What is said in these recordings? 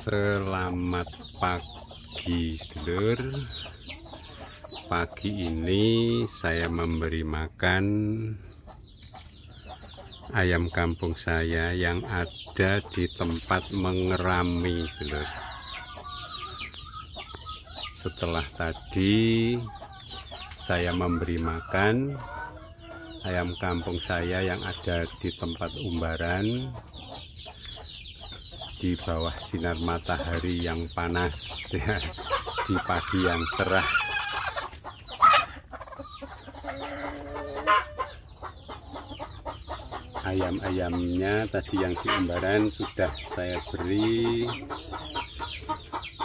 Selamat pagi sedulur. Pagi ini saya memberi makan ayam kampung saya yang ada di tempat mengerami sedulur. Setelah tadi saya memberi makan ayam kampung saya yang ada di tempat umbaran di bawah sinar matahari yang panas ya, di pagi yang cerah. Ayam-ayamnya tadi yang di umbaran sudah saya beri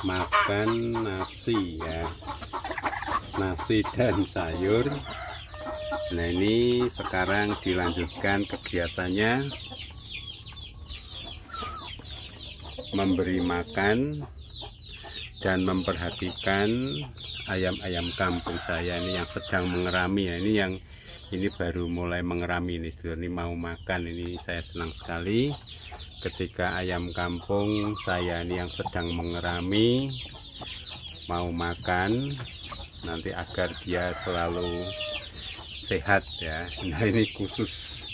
makan nasi ya, nasi dan sayur. Nah ini sekarang dilanjutkan kegiatannya, memberi makan dan memperhatikan ayam-ayam kampung saya ini yang sedang mengerami ya. Ini baru mulai mengerami ini sedulur, ini mau makan. Ini saya senang sekali ketika ayam kampung saya ini yang sedang mengerami mau makan, nanti agar dia selalu sehat ya. Nah ini khusus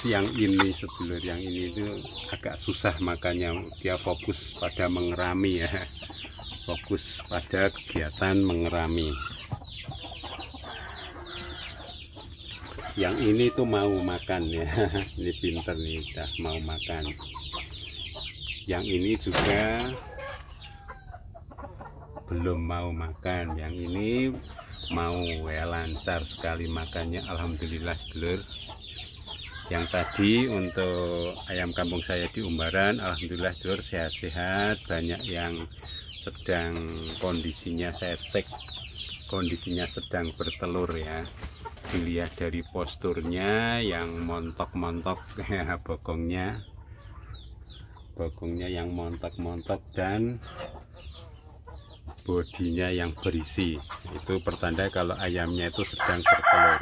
yang ini sedulur, yang ini itu agak susah makanya dia fokus pada mengerami ya, fokus pada kegiatan mengerami. Yang ini tuh mau makan ya, ini pinter nih, udah mau makan. Yang ini juga belum mau makan, yang ini mau ya, lancar sekali makannya, alhamdulillah sedulur. Yang tadi untuk ayam kampung saya di umbaran, alhamdulillah sedulur sehat-sehat, banyak yang sedang kondisinya saya cek kondisinya sedang bertelur ya. Dilihat dari posturnya yang montok-montok ya, bokongnya yang montok-montok dan bodinya yang berisi, itu pertanda kalau ayamnya itu sedang bertelur.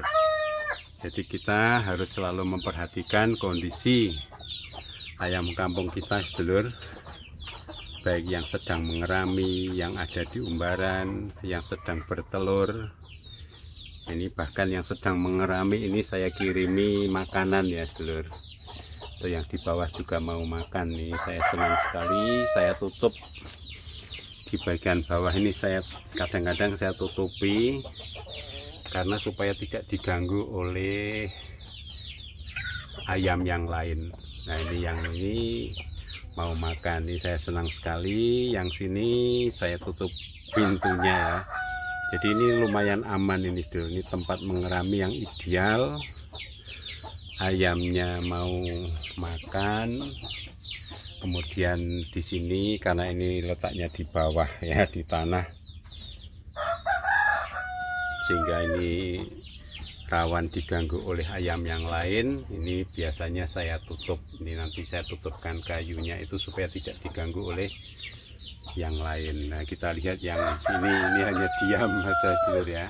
Jadi kita harus selalu memperhatikan kondisi ayam kampung kita sedulur, baik yang sedang mengerami, yang ada di umbaran, yang sedang bertelur. Ini bahkan yang sedang mengerami ini saya kirimi makanan ya sedulur. Itu yang di bawah juga mau makan nih, saya senang sekali. Saya tutup di bagian bawah ini, saya kadang-kadang saya tutupi karena supaya tidak diganggu oleh ayam yang lain. Nah ini yang ini mau makan, ini saya senang sekali. Yang sini saya tutup pintunya ya. Jadi ini lumayan aman ini sedulur, ini tempat mengerami yang ideal. Ayamnya mau makan, kemudian di sini karena ini letaknya di bawah ya, di tanah, sehingga ini rawan diganggu oleh ayam yang lain. Ini biasanya saya tutup, ini nanti saya tutupkan kayunya itu supaya tidak diganggu oleh yang lain. Nah kita lihat yang ini hanya diam saja sedulur ya.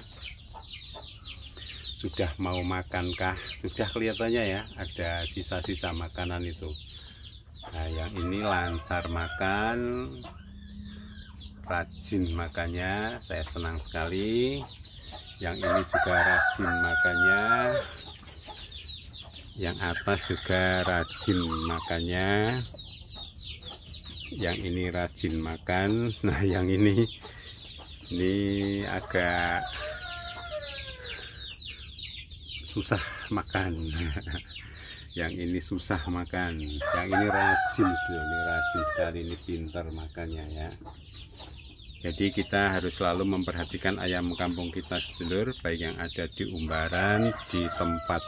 Sudah mau makankah? Sudah kelihatannya ya, ada sisa-sisa makanan itu. Nah yang ini lancar makan, rajin makannya, saya senang sekali. Yang ini juga rajin makannya, yang atas juga rajin makannya, yang ini rajin makan. Nah yang ini agak susah makan. yang ini susah makan, yang ini rajin, ini rajin sekali, ini pintar makannya ya. Jadi kita harus selalu memperhatikan ayam kampung kita sedulur, baik yang ada di umbaran, di tempat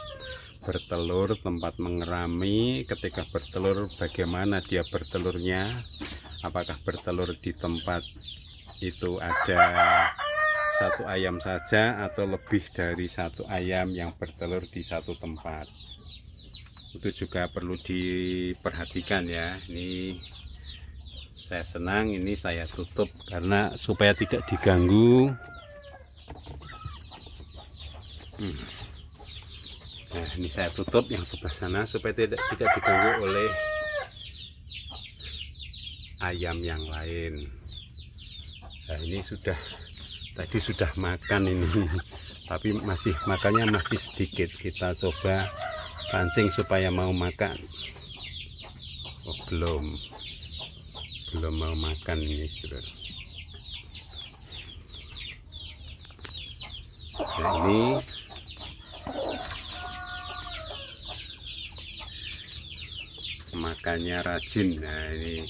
bertelur, tempat mengerami. Ketika bertelur, bagaimana dia bertelurnya, apakah bertelur di tempat itu ada satu ayam saja atau lebih dari satu ayam yang bertelur di satu tempat. Itu juga perlu diperhatikan ya. Ini saya senang, ini saya tutup karena supaya tidak diganggu. Nah, ini saya tutup yang sebelah sana supaya tidak diganggu oleh ayam yang lain. Nah, ini tadi sudah makan ini, tapi makannya masih sedikit. Kita coba pancing supaya mau makan. Oh, belum mau makan ini saudara. Nah, ini makannya rajin. Nah, ini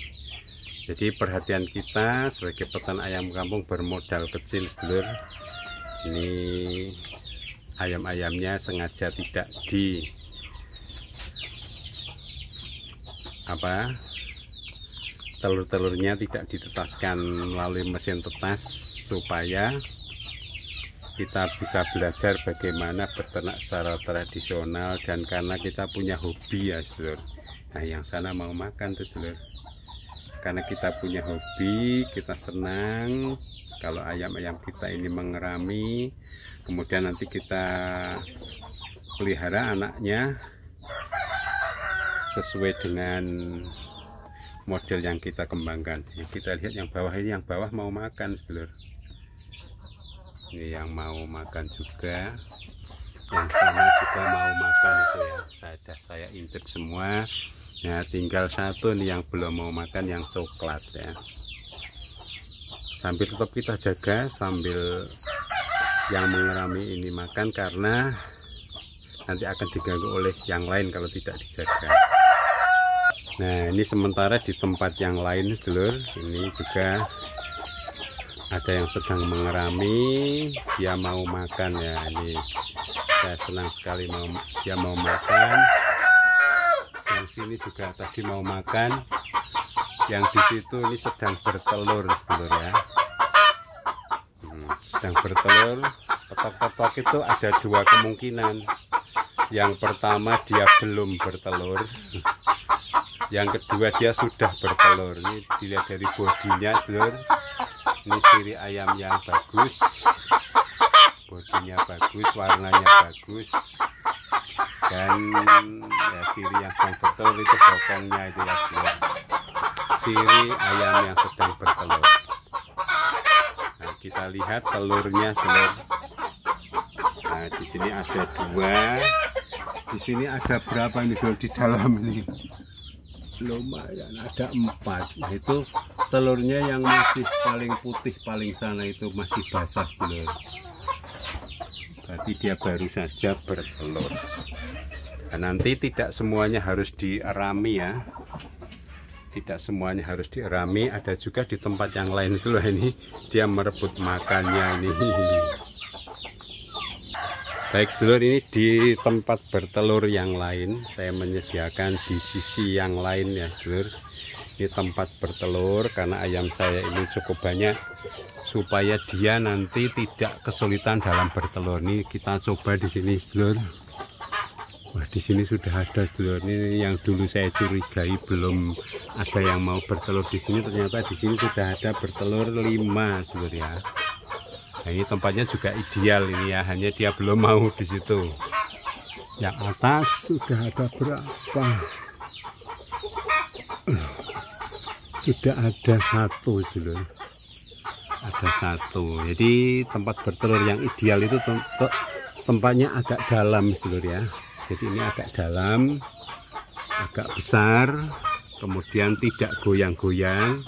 jadi perhatian kita sebagai peternak ayam kampung bermodal kecil sedulur. Ini ayam-ayamnya sengaja tidak telur-telurnya tidak ditetaskan melalui mesin tetas supaya kita bisa belajar bagaimana berternak secara tradisional, dan karena kita punya hobi ya sedulur. Nah, yang sana mau makan tuh sedulur. Karena kita punya hobi, kita senang kalau ayam-ayam kita ini mengerami, kemudian nanti kita pelihara anaknya sesuai dengan model yang kita kembangkan. Kita lihat yang bawah ini, yang bawah mau makan sedulur. Ini yang mau makan juga, yang sana juga mau makan itu ya. Saya intip semua. Nah, tinggal satu nih yang belum mau makan, yang coklat ya. Sambil tetap kita jaga sambil yang mengerami ini makan, karena nanti akan diganggu oleh yang lain kalau tidak dijaga. Nah, ini sementara di tempat yang lain sedulur, ini juga ada yang sedang mengerami, dia mau makan ya. Ini saya senang sekali dia mau makan. Yang sini juga tadi mau makan, yang di situ ini sedang bertelur sedulur ya. Sedang bertelur. Petok-petok itu ada dua kemungkinan. Yang pertama dia belum bertelur, yang kedua dia sudah bertelur. Ini dilihat dari bodinya sedulur. Ini ciri ayam yang bagus, bodinya bagus, warnanya bagus, dan ya ciri yang sedang bertelur itu bokongnya itu ya sedulur. Ciri ayam yang sedang bertelur. Nah, kita lihat telurnya sedulur. Nah, di sini ada dua, di sini ada berapa ini sedulur di dalam ini? Lumayan, ada 4. Nah, itu telurnya yang masih paling putih paling sana itu masih basah sedulur. Berarti dia baru saja bertelur. Nah, nanti tidak semuanya harus dierami ya. Tidak semuanya harus dierami, ada juga di tempat yang lain itu loh, ini dia merebut makannya ini. Baik sedulur, ini di tempat bertelur yang lain, saya menyediakan di sisi yang lain ya sedulur. Ini tempat bertelur karena ayam saya ini cukup banyak, supaya dia nanti tidak kesulitan dalam bertelur. Ini kita coba di sini sedulur. Wah, di sini sudah ada sedulur. Ini yang dulu saya curigai belum ada yang mau bertelur di sini, ternyata di sini sudah ada bertelur 5 sedulur ya. Nah, ini tempatnya juga ideal ini ya, hanya dia belum mau di situ. Yang atas sudah ada berapa? Sudah ada 1 sedulur. Ada 1. Jadi tempat bertelur yang ideal itu tempatnya agak dalam sedulur ya. Jadi ini agak dalam, agak besar, kemudian tidak goyang-goyang.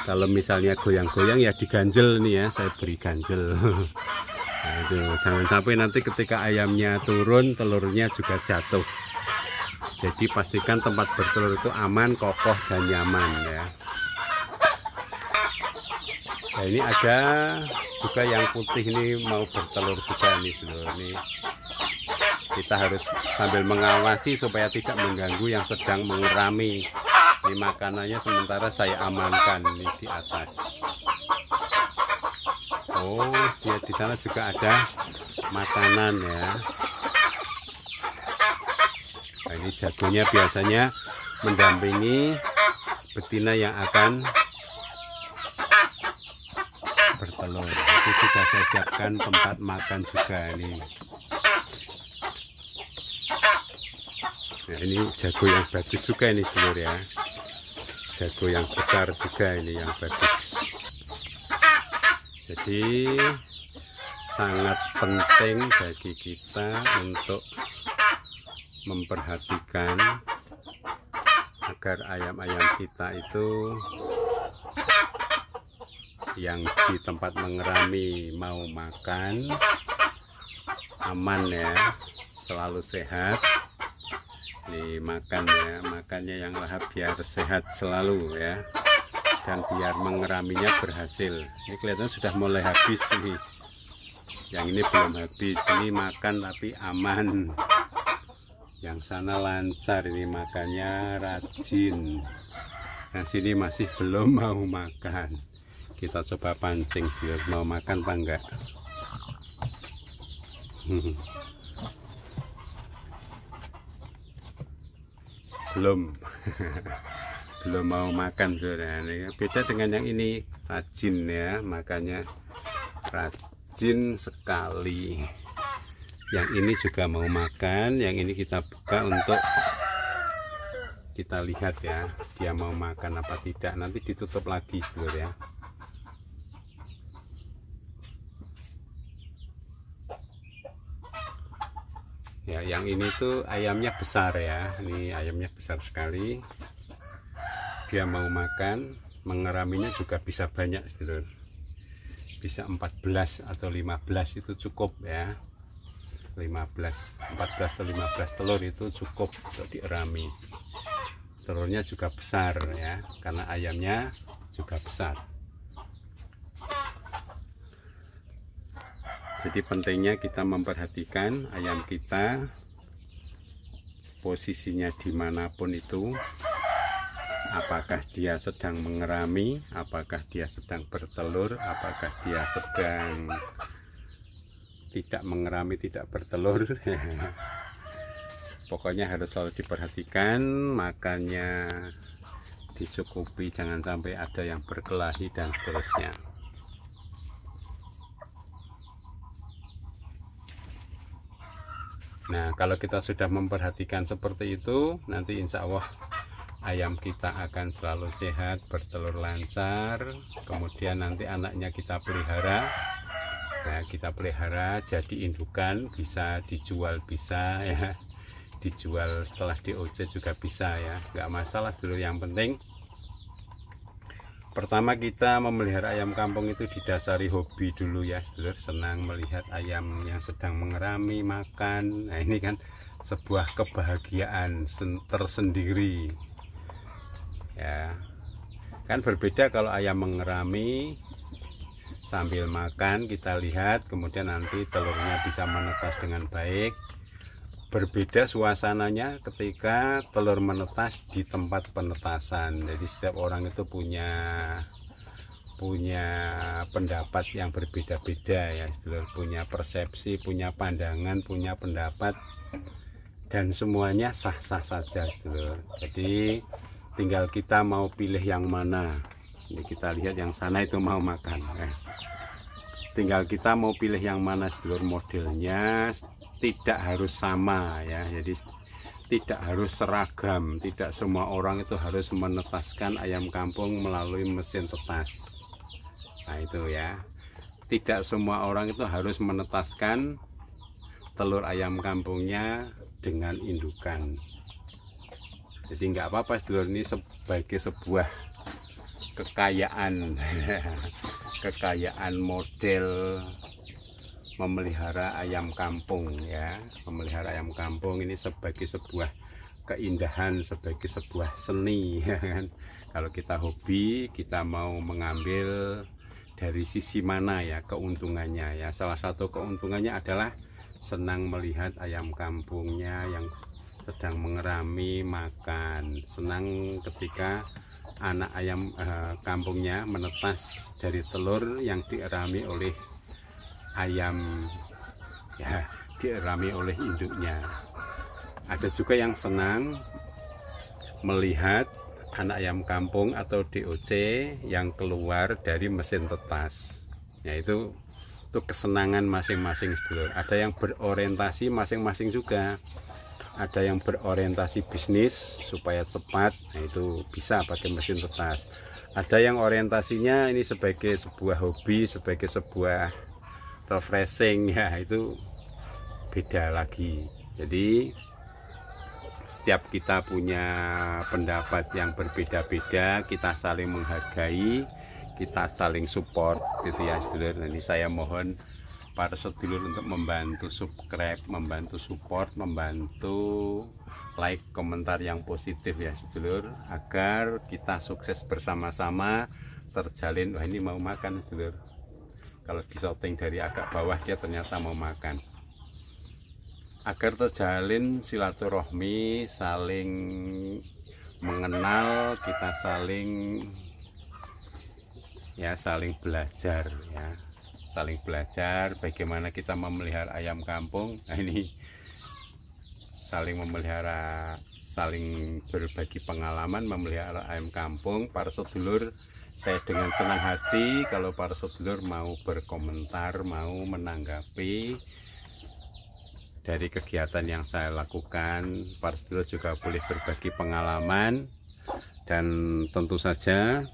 Kalau misalnya goyang-goyang ya diganjel nih ya, saya beri ganjel. Nah, itu jangan sampai nanti ketika ayamnya turun telurnya juga jatuh. Jadi pastikan tempat bertelur itu aman, kokoh, dan nyaman ya. Nah, ini ada juga yang putih ini mau bertelur juga nih dulur. Ini kita harus sambil mengawasi supaya tidak mengganggu yang sedang mengerami. Ini makanannya sementara saya amankan ini di atas. Oh, dia di sana juga ada makanan ya. Nah, ini jagonya biasanya mendampingi betina yang akan bertelur. Itu sudah saya siapkan tempat makan juga ini. Nah, ini jago yang bagus juga ini dulur ya. Jago yang besar juga ini yang bagus. Jadi sangat penting bagi kita untuk memperhatikan agar ayam-ayam kita itu yang di tempat mengerami mau makan aman ya, selalu sehat. Nih makannya yang lahap biar sehat selalu ya, dan biar mengeraminya berhasil. Ini kelihatan sudah mulai habis ini, yang ini belum habis. Ini makan tapi aman, yang sana lancar, ini makannya rajin. Yang sini masih belum mau makan. Kita coba pancing biar mau makan apa enggak. Belum. Belum mau makan saudara. Beda dengan yang ini, rajin ya, makanya rajin sekali. Yang ini juga mau makan, yang ini kita buka untuk kita lihat ya, dia mau makan apa tidak. Nanti ditutup lagi saudara ya. Ya, yang ini tuh ayamnya besar ya. Ini ayamnya besar sekali. Dia mau makan, mengeraminya juga bisa banyak, sedulur. Bisa 14 atau 15 itu cukup ya. 14 atau 15 telur itu cukup untuk dierami. Telurnya juga besar ya, karena ayamnya juga besar. Jadi pentingnya kita memperhatikan ayam kita posisinya dimanapun itu, apakah dia sedang mengerami, apakah dia sedang bertelur, apakah dia sedang tidak mengerami, tidak bertelur. Pokoknya harus selalu diperhatikan, makannya dicukupi, jangan sampai ada yang berkelahi dan seterusnya. Nah, kalau kita sudah memperhatikan seperti itu, nanti insya Allah ayam kita akan selalu sehat, bertelur lancar. Kemudian nanti anaknya kita pelihara. Nah, kita pelihara jadi indukan, bisa dijual, bisa ya. Dijual setelah DOC juga bisa ya, nggak masalah dulu. Yang penting pertama kita memelihara ayam kampung itu didasari hobi dulu ya, sedulur. Senang melihat ayam yang sedang mengerami makan. Nah, ini kan sebuah kebahagiaan tersendiri ya. Kan berbeda kalau ayam mengerami sambil makan, kita lihat, kemudian nanti telurnya bisa menetas dengan baik. Berbeda suasananya ketika telur menetas di tempat penetasan. Jadi setiap orang itu punya pendapat yang berbeda-beda ya, punya persepsi, punya pandangan, punya pendapat, dan semuanya sah-sah saja, sedulur. Jadi tinggal kita mau pilih yang mana. Ini kita lihat yang sana itu mau makan. Tinggal kita mau pilih yang mana, sedulur. Modelnya tidak harus sama ya, jadi tidak harus seragam. Tidak semua orang itu harus menetaskan ayam kampung melalui mesin tetas. Nah itu ya, tidak semua orang itu harus menetaskan telur ayam kampungnya dengan indukan. Jadi nggak apa-apa, sedulur. Ini sebagai sebuah kekayaan kekayaan model memelihara ayam kampung ya. Memelihara ayam kampung ini sebagai sebuah keindahan sebagai sebuah seni, ya kan? Kalau kita hobi, kita mau mengambil dari sisi mana ya keuntungannya ya. Salah satu keuntungannya adalah senang melihat ayam kampungnya yang sedang mengerami makan. Senang ketika anak ayam kampungnya menetas dari telur yang dierami oleh ayam ya, dierami oleh induknya. Ada juga yang senang melihat anak ayam kampung atau DOC yang keluar dari mesin tetas. Ya, itu kesenangan masing-masing sedulur. Ada yang berorientasi masing-masing juga. Ada yang berorientasi bisnis supaya cepat, nah itu bisa pakai mesin tetas. Ada yang orientasinya ini sebagai sebuah hobi, sebagai sebuah refreshing, ya itu beda lagi. Jadi setiap kita punya pendapat yang berbeda-beda, kita saling menghargai, kita saling support gitu ya sedulur. Nanti saya mohon para sedulur untuk membantu subscribe, membantu support, membantu like, komentar yang positif ya sedulur, agar kita sukses bersama-sama terjalin. Wah, ini mau makan sedulur. Kalau di shooting dari agak bawah dia ternyata mau makan. Agar terjalin silaturahmi, saling mengenal, kita saling belajar ya, saling belajar bagaimana kita memelihara ayam kampung. Nah, ini saling memelihara, saling berbagi pengalaman memelihara ayam kampung. Para sedulur, saya dengan senang hati kalau para sedulur mau berkomentar, mau menanggapi dari kegiatan yang saya lakukan. Para sedulur juga boleh berbagi pengalaman, dan tentu saja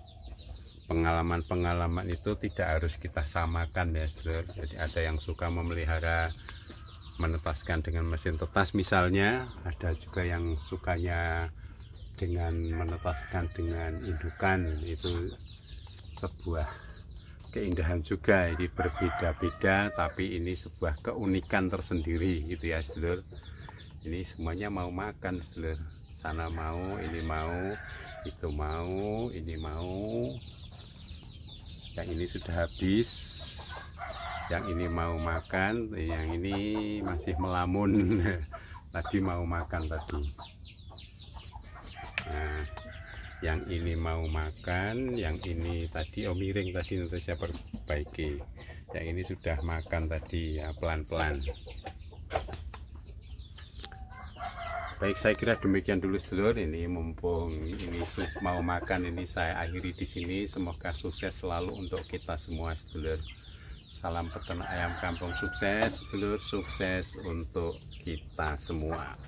pengalaman-pengalaman itu tidak harus kita samakan ya sedulur. Jadi ada yang suka memelihara menetaskan dengan mesin tetas misalnya, ada juga yang sukanya dengan menetaskan dengan indukan. Itu sebuah keindahan juga, ini berbeda-beda tapi ini sebuah keunikan tersendiri gitu ya sedulur. Ini semuanya mau makan sedulur, sana mau, ini mau, itu mau, ini mau. Yang ini sudah habis, yang ini mau makan, yang ini masih melamun. Tadi mau makan tadi. Nah, yang ini mau makan, yang ini tadi miring tadi, nanti saya perbaiki. Yang ini sudah makan tadi ya, pelan-pelan. Baik, saya kira demikian dulu sedulur. Ini mumpung ini mau makan, ini saya akhiri di sini. Semoga sukses selalu untuk kita semua sedulur. Salam peternak ayam kampung sukses sedulur, sukses untuk kita semua.